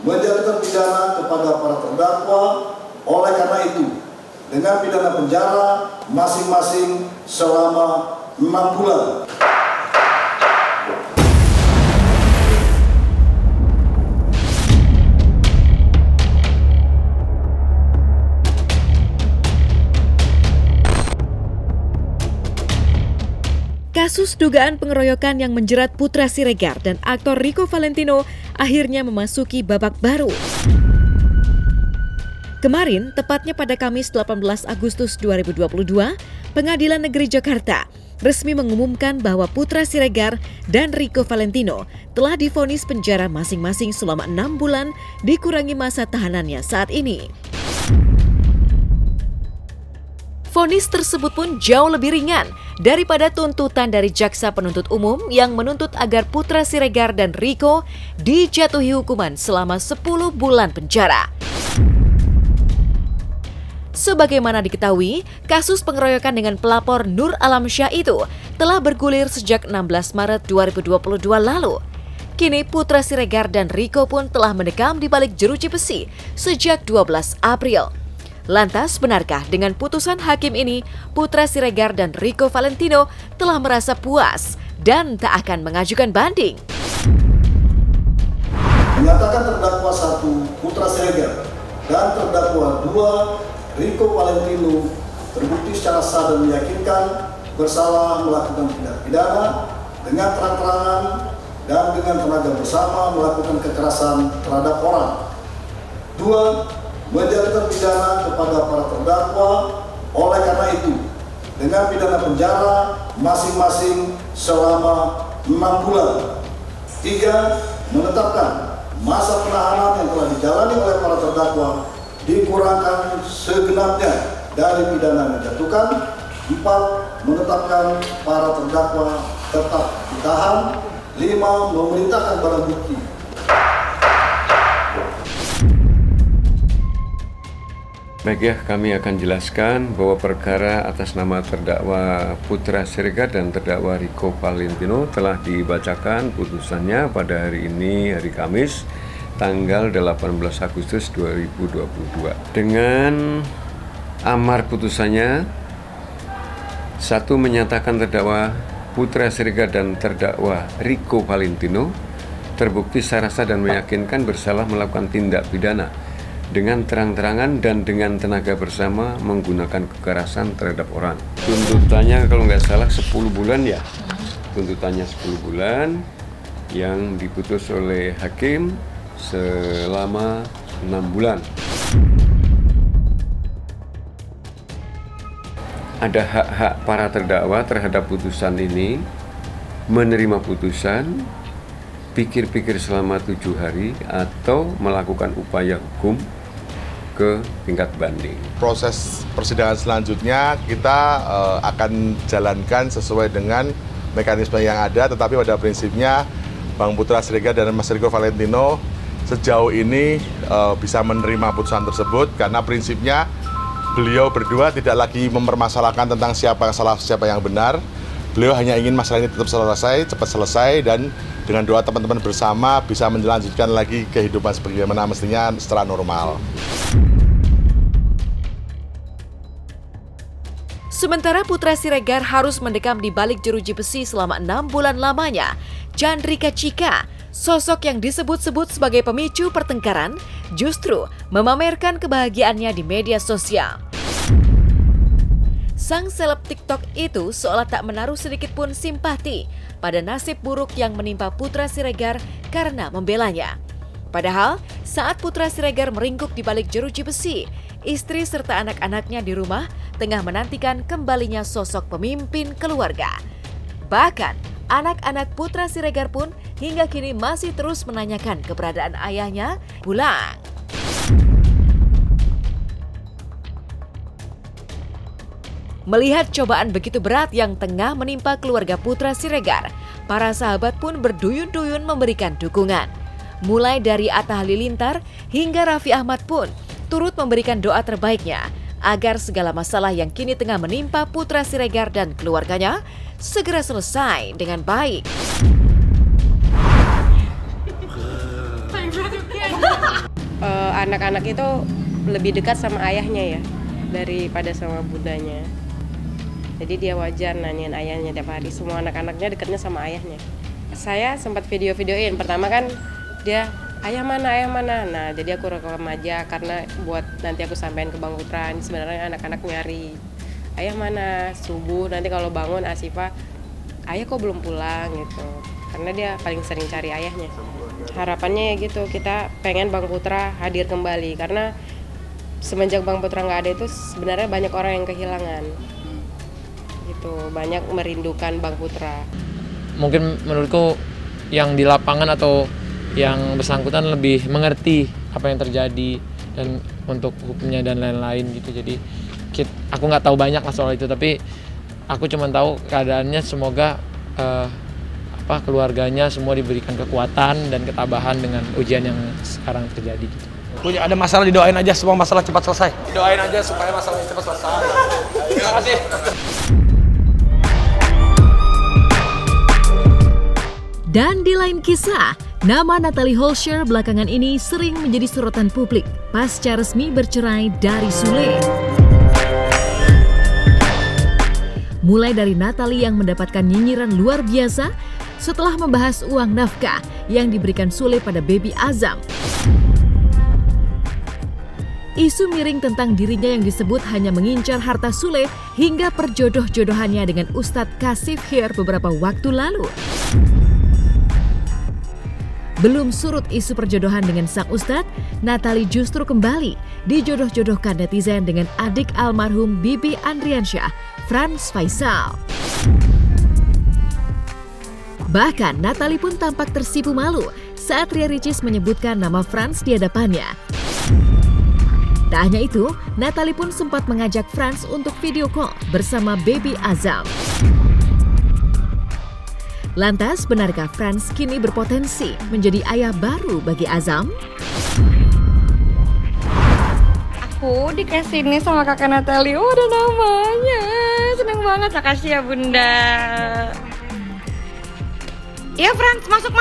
menjatuhkan pidana kepada para terdakwa. Oleh karena itu, dengan pidana penjara masing-masing selama 6 bulan. Kasus dugaan pengeroyokan yang menjerat Putra Siregar dan aktor Rico Valentino akhirnya memasuki babak baru. Kemarin, tepatnya pada Kamis 18 Agustus 2022, Pengadilan Negeri Jakarta resmi mengumumkan bahwa Putra Siregar dan Rico Valentino telah divonis penjara masing-masing selama 6 bulan dikurangi masa tahanannya saat ini. Vonis tersebut pun jauh lebih ringan daripada tuntutan dari jaksa penuntut umum yang menuntut agar Putra Siregar dan Rico dijatuhi hukuman selama 10 bulan penjara. Sebagaimana diketahui, kasus pengeroyokan dengan pelapor Nur Alamsyah itu telah bergulir sejak 16 Maret 2022 lalu. Kini Putra Siregar dan Rico pun telah mendekam di balik jeruji besi sejak 12 April. Lantas, benarkah dengan putusan hakim ini, Putra Siregar dan Rico Valentino telah merasa puas dan tak akan mengajukan banding? Menyatakan terdakwa 1 Putra Siregar dan terdakwa 2 Rico Valentino terbukti secara sah dan meyakinkan bersalah melakukan tindak pidana dengan terang-terangan dan dengan tenaga bersama melakukan kekerasan terhadap orang. 2. Menjatuhkan pidana kepada para terdakwa. Oleh karena itu, dengan pidana penjara masing-masing selama 6 bulan. 3. Menetapkan masa penahanan yang telah dijalani oleh para terdakwa dikurangkan segenapnya dari pidana yang dijatuhkan. 4. Menetapkan para terdakwa tetap ditahan. 5. Memerintahkan barang bukti. Baik ya, kami akan jelaskan bahwa perkara atas nama terdakwa Putra Siregar dan terdakwa Rico Valentino telah dibacakan putusannya pada hari ini, hari Kamis, tanggal 18 Agustus 2022. Dengan amar putusannya, 1. Menyatakan terdakwa Putra Siregar dan terdakwa Rico Valentino terbukti secara sah dan meyakinkan bersalah melakukan tindak pidana dengan terang-terangan dan dengan tenaga bersama menggunakan kekerasan terhadap orang. Tuntutannya kalau nggak salah 10 bulan ya. Tuntutannya 10 bulan yang diputus oleh hakim selama 6 bulan. Ada hak-hak para terdakwa terhadap putusan ini, menerima putusan, pikir-pikir selama 7 hari atau melakukan upaya hukum ke tingkat banding. Proses persidangan selanjutnya kita akan jalankan sesuai dengan mekanisme yang ada, tetapi pada prinsipnya Bang Putra Siregar dan Mas Rico Valentino sejauh ini bisa menerima putusan tersebut karena prinsipnya beliau berdua tidak lagi mempermasalahkan tentang siapa yang salah, siapa yang benar. Beliau hanya ingin masalah ini tetap selesai, cepat selesai, dan dengan doa teman-teman bersama bisa melanjutkan lagi kehidupan sebagaimana mestinya secara normal. Sementara Putra Siregar harus mendekam di balik jeruji besi selama 6 bulan lamanya, Chandrika Cika, sosok yang disebut-sebut sebagai pemicu pertengkaran, justru memamerkan kebahagiaannya di media sosial. Sang seleb TikTok itu seolah tak menaruh sedikit pun simpati pada nasib buruk yang menimpa Putra Siregar karena membelanya. Padahal saat Putra Siregar meringkuk di balik jeruji besi, istri serta anak-anaknya di rumah tengah menantikan kembalinya sosok pemimpin keluarga. Bahkan anak-anak Putra Siregar pun hingga kini masih terus menanyakan keberadaan ayahnya pulang. Melihat cobaan begitu berat yang tengah menimpa keluarga Putra Siregar, para sahabat pun berduyun-duyun memberikan dukungan. Mulai dari Atta Halilintar hingga Raffi Ahmad pun turut memberikan doa terbaiknya agar segala masalah yang kini tengah menimpa Putra Siregar dan keluarganya segera selesai dengan baik. anak-anak itu lebih dekat sama ayahnya ya daripada sama bundanya. Jadi dia wajar nanyain ayahnya tiap hari. Semua anak-anaknya dekatnya sama ayahnya. Saya sempat video-videoin. Pertama kan dia ayah mana. Nah jadi aku rekam aja karena buat nanti aku sampein ke Bang Putra. Ini sebenarnya anak-anak nyari ayah mana. Subuh nanti kalau bangun Asifa, ayah kok belum pulang gitu. Karena dia paling sering cari ayahnya. Harapannya ya gitu, kita pengen Bang Putra hadir kembali karena semenjak Bang Putra nggak ada itu sebenarnya banyak orang yang kehilangan gitu, banyak merindukan Bang Putra. Mungkin menurutku yang di lapangan atau yang bersangkutan lebih mengerti apa yang terjadi dan untuk hukumnya dan lain-lain gitu. Jadi aku nggak tahu banyak lah soal itu, tapi aku cuma tahu keadaannya semoga keluarganya semua diberikan kekuatan dan ketabahan dengan ujian yang sekarang terjadi gitu. Ada masalah didoain aja, semua masalah cepat selesai. Doain aja supaya masalahnya cepat selesai. Terima kasih. Dan di lain kisah, nama Natalie Holscher belakangan ini sering menjadi sorotan publik pasca resmi bercerai dari Sule. Mulai dari Natalie yang mendapatkan nyinyiran luar biasa setelah membahas uang nafkah yang diberikan Sule pada baby Azam. Isu miring tentang dirinya yang disebut hanya mengincar harta Sule hingga perjodoh-jodohannya dengan Ustadz Kashif Khair beberapa waktu lalu. Belum surut isu perjodohan dengan sang Ustadz, Natalie justru kembali dijodoh-jodohkan netizen dengan adik almarhum Bibi Andriansyah, Frans Faisal. Bahkan Natalie pun tampak tersipu malu saat Ria Ricis menyebutkan nama Frans di hadapannya. Tak hanya itu, Natalie pun sempat mengajak Frans untuk video call bersama baby Azam. Lantas, benarkah Frans kini berpotensi menjadi ayah baru bagi Azam? Aku dikasih ini sama kakak Natalie, ada namanya. Seneng banget, makasih ya Bunda. Iya Frans, masuk.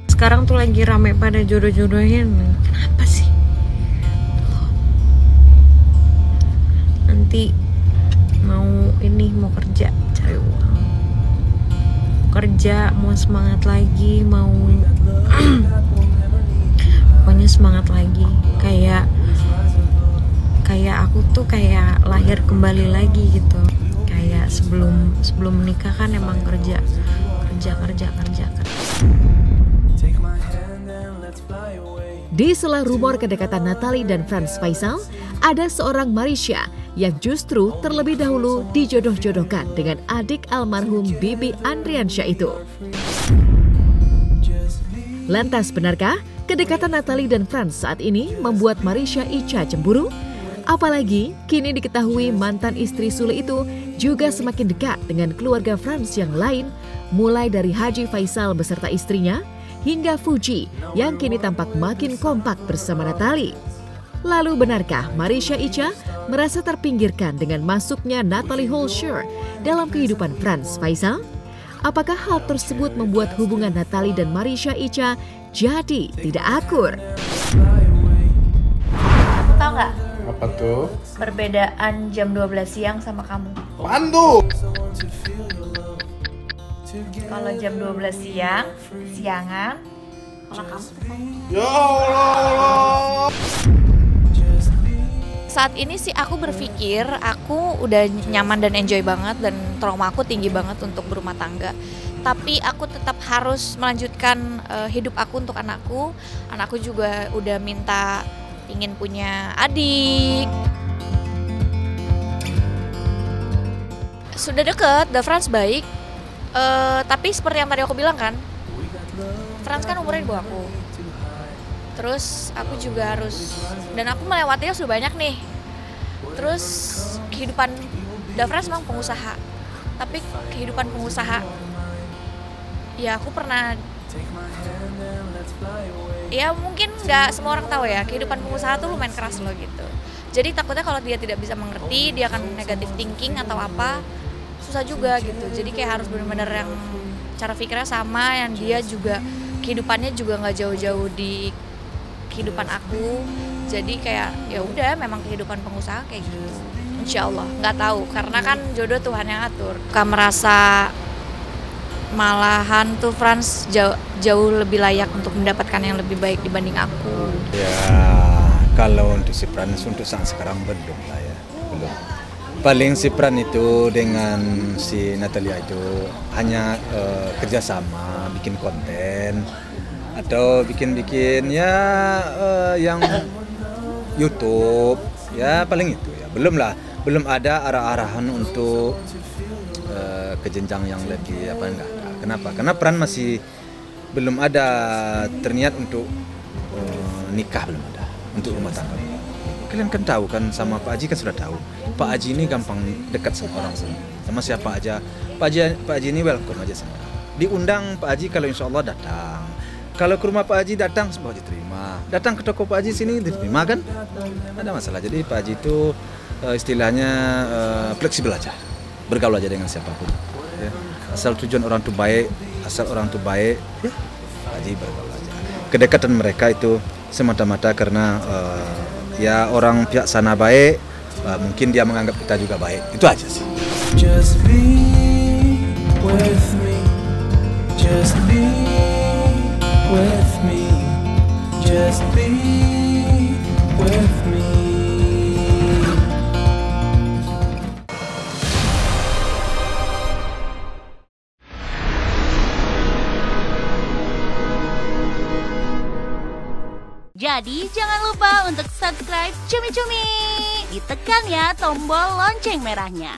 Sekarang tuh lagi rame pada jodoh-jodohin. Kenapa sih? Nanti mau kerja, cari uang. Kerja, mau semangat lagi, pokoknya semangat lagi. Kayak aku tuh kayak lahir kembali lagi gitu. Kayak sebelum menikah kan emang kerja. Di sela rumor kedekatan Natalie dan Frans Faisal, ada seorang Marisha yang justru terlebih dahulu dijodoh-jodohkan dengan adik almarhum Bibi Andriansyah itu. Lantas benarkah kedekatan Natalie dan Frans saat ini membuat Marisha Icha cemburu? Apalagi kini diketahui mantan istri Sule itu juga semakin dekat dengan keluarga Frans yang lain, mulai dari Haji Faisal beserta istrinya, hingga Fuji yang kini tampak makin kompak bersama Natalie. Lalu benarkah Marisha Icha merasa terpinggirkan dengan masuknya Natalie Holscher dalam kehidupan Frans Faisal? Apakah hal tersebut membuat hubungan Natalie dan Marisha Icha jadi tidak akur? Tahu nggak? Apa tuh? Perbedaan jam 12 siang sama kamu. Pandu! Kalau jam 12 siang, siangan. Kalau kamu Ya Allah. Saat ini sih aku berpikir aku udah nyaman dan enjoy banget dan trauma aku tinggi banget untuk berumah tangga. Tapi aku tetap harus melanjutkan hidup aku untuk anakku. Anakku juga udah minta ingin punya adik. Sudah deket, The Frans baik. Tapi seperti yang tadi aku bilang kan, Frans kan umurnya di bawah aku. Terus aku juga harus, dan aku melewatinya sudah banyak nih. Terus kehidupan The Frans memang pengusaha, tapi kehidupan pengusaha, ya aku pernah, ya mungkin nggak semua orang tahu ya, kehidupan pengusaha tuh lumayan keras loh gitu. Jadi takutnya kalau dia tidak bisa mengerti, dia akan negative thinking atau apa. susah juga gitu. Jadi kayak harus benar-benar yang cara pikirnya sama, yang dia juga kehidupannya juga nggak jauh-jauh di kehidupan aku. Jadi kayak ya udah, memang kehidupan pengusaha kayak gitu. Insya Allah, nggak tahu karena kan jodoh Tuhan yang atur. Kamu merasa malahan tuh Frans jauh lebih layak untuk mendapatkan yang lebih baik dibanding aku. Ya, kalau untuk si Frans untuk saat sekarang belum lah ya, belum. Paling si Frans itu dengan si Natalia itu hanya kerjasama, bikin konten atau bikin ya yang YouTube ya paling itu ya. Belum ada arah-arahan untuk ke jenjang yang lebih apa enggak. Kenapa? Karena Frans masih belum ada terniat untuk nikah, belum ada untuk rumah tangga. Kalian kan tahu kan, sama Pak Haji kan sudah tahu. Pak Haji ini gampang dekat sama orang semua. Sama siapa aja. Pak Haji ini welcome aja semua. Diundang Pak Haji kalau insya Allah datang. Kalau ke rumah Pak Haji datang semua diterima. Datang ke toko Pak Haji sini diterima kan? Ada masalah. Jadi Pak Haji itu istilahnya fleksibel aja. Bergaul aja dengan siapapun. Ya. Asal tujuan orang itu baik, asal orang itu baik, ya Pak Haji bergaul aja. Kedekatan mereka itu semata-mata karena ya orang pihak sana baik, mungkin dia menganggap kita juga baik. Itu aja sih. Just be with me. Just be with me. Just be with me. Jadi jangan lupa untuk subscribe Cumi Cumi. Ditekan ya tombol lonceng merahnya.